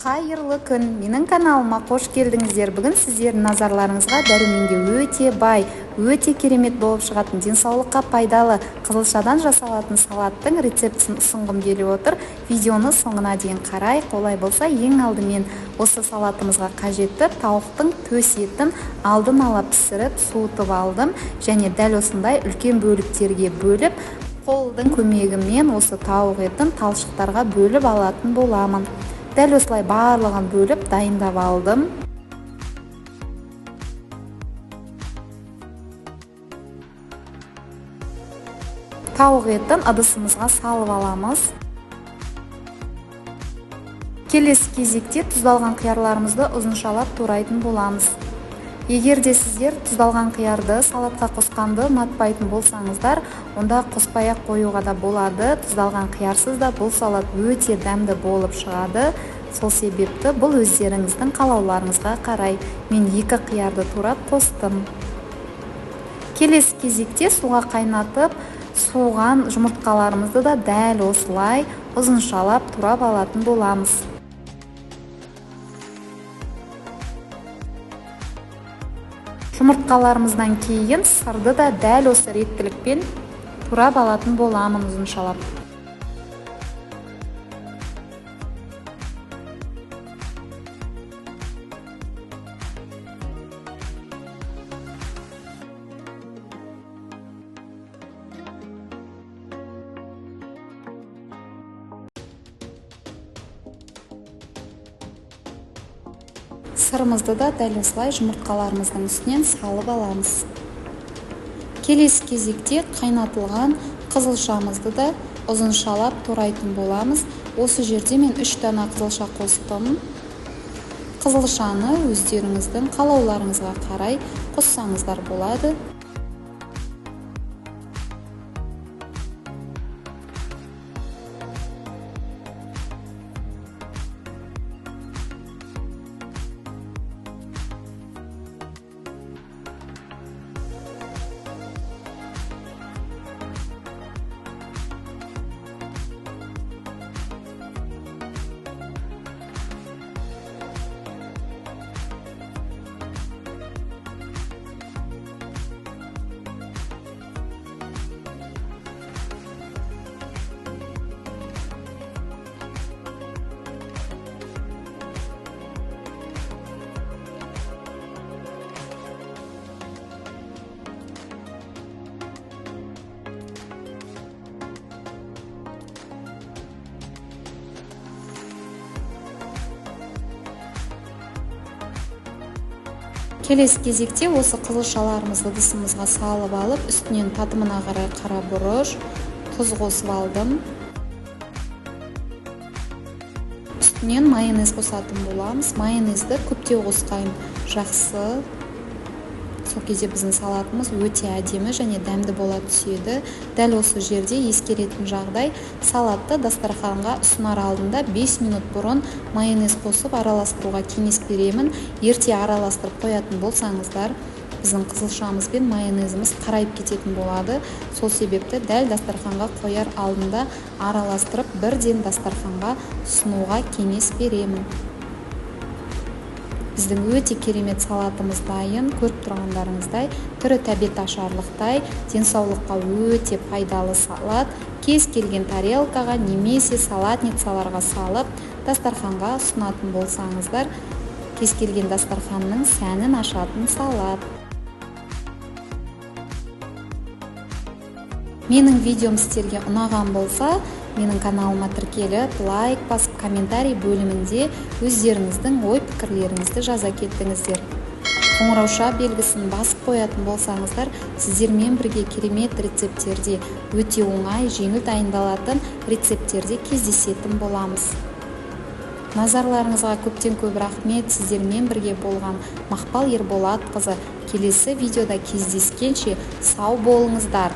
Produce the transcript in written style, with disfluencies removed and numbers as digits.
Қайырлы күн, менің каналыма қош келдіңіздер. Бүгін сіздердің назарларыңызға дәруменге өте бай, өте керемет болып шығатын, денсаулыққа пайдалы қызылшадан жасалатын салаттың рецептін ұсынғым келіп отыр. Видеоны соңына дейін қарай, қолай болса ең алдымен осы салатымызға қажетті тауықтың төс етін алдын ала пісіріп, суытып алдым және дәл осындай үлкен бөліктерге бөліп, қолдың көмегімен осы тауық етін талшықтарға бөліп алатын боламын. Дәл осылай барлығын бөліп дайындап алдым. Тауық етін ыдысымызға салып аламыз. Келесі кезекте тұздалған қиярларымызды ұзыншалап турайтын боламыз. Егер де сіздер тұздалған қиярды салатқа қосқанды ұнатпайтын болсаңыздар, онда қоспай-ақ қоюға да болады. Тұздалған қиярсыз да бұл салат өте дәмді болып шығады. Сол себепті бұл өздеріңіздің қалауларыңызға қарай. Мен 2 қиярды турап қостым. Келесі кезекте суға қайнатып, суыған жұмыртқаларымызды да дәл осылай ұзыншалап турап алатын боламыз. Жұмыртқаларымыздан кейін сырды да дәл осы реттілікпен турап алатын боламын ұзыншалап. Сырымызды да дәл осылай жұмыртқаларымыздың үстінен салып аламыз. Келесі кезекте қайнатылған қызылшамызды да ұзыншалап турайтын боламыз. Осы жерде мен 3 дана қызылша қостым. Қызылшаны өздеріңіздің қалауларыңызға қарай қоссаңыздар болады. Келесі кезекте осы қызылшаларымызды ыдысымызға салып алып, үстінен татымына қарай қара бұрыш, тұз қосып алдым. Үстінен майонез қосатын боламыз. Майонезді көптеу қосқайын жақсы. Сол кезде біздің салатымыз өте әдемі және дәмді бола түседі. Дәл осы жерде ескеретін жағдай, салатты дастарханға ұсынар алдында 5 минут бұрын майонез қосып араластыруға кеңес беремін. Ерте араластырып қоятын болсаңыздар, біздің қызылшамыз бен майонезіміз қарайып кететін болады. Сол себепті дәл дастарханға қояр алдында араластырып, бірден дастарханға ұсынуға кеңес беремін. Біздің өте керемет салатымыз дайын. Көріп тұрғандарыңыздай, түрі тәбет ашарлықтай, денсаулыққа өте пайдалы салат. Кез келген тарелкаға немесе салатницаларға салып, дастарханға ұсынатын болсаңыздар, кез келген дастарханның сәнін ашатын салат. Менің видеом сіздерге ұнаған болса, менің каналыма тіркеліп, лайк басып, комментарий бөлімінде өздеріңіздің ой-пікірлеріңізді жаза кеттіңіздер. Қоңырауша белгісін басып қоятын болсаңыздар, сіздермен бірге керемет рецепттерде, өте оңай, жеңіл дайындалатын рецепттерде кездесетін боламыз. Назарларыңызға көптен көп рахмет. Сіздермен бірге болған Мақпал Ерболатқызы. Келесі видеода кездескенше сау болыңыздар.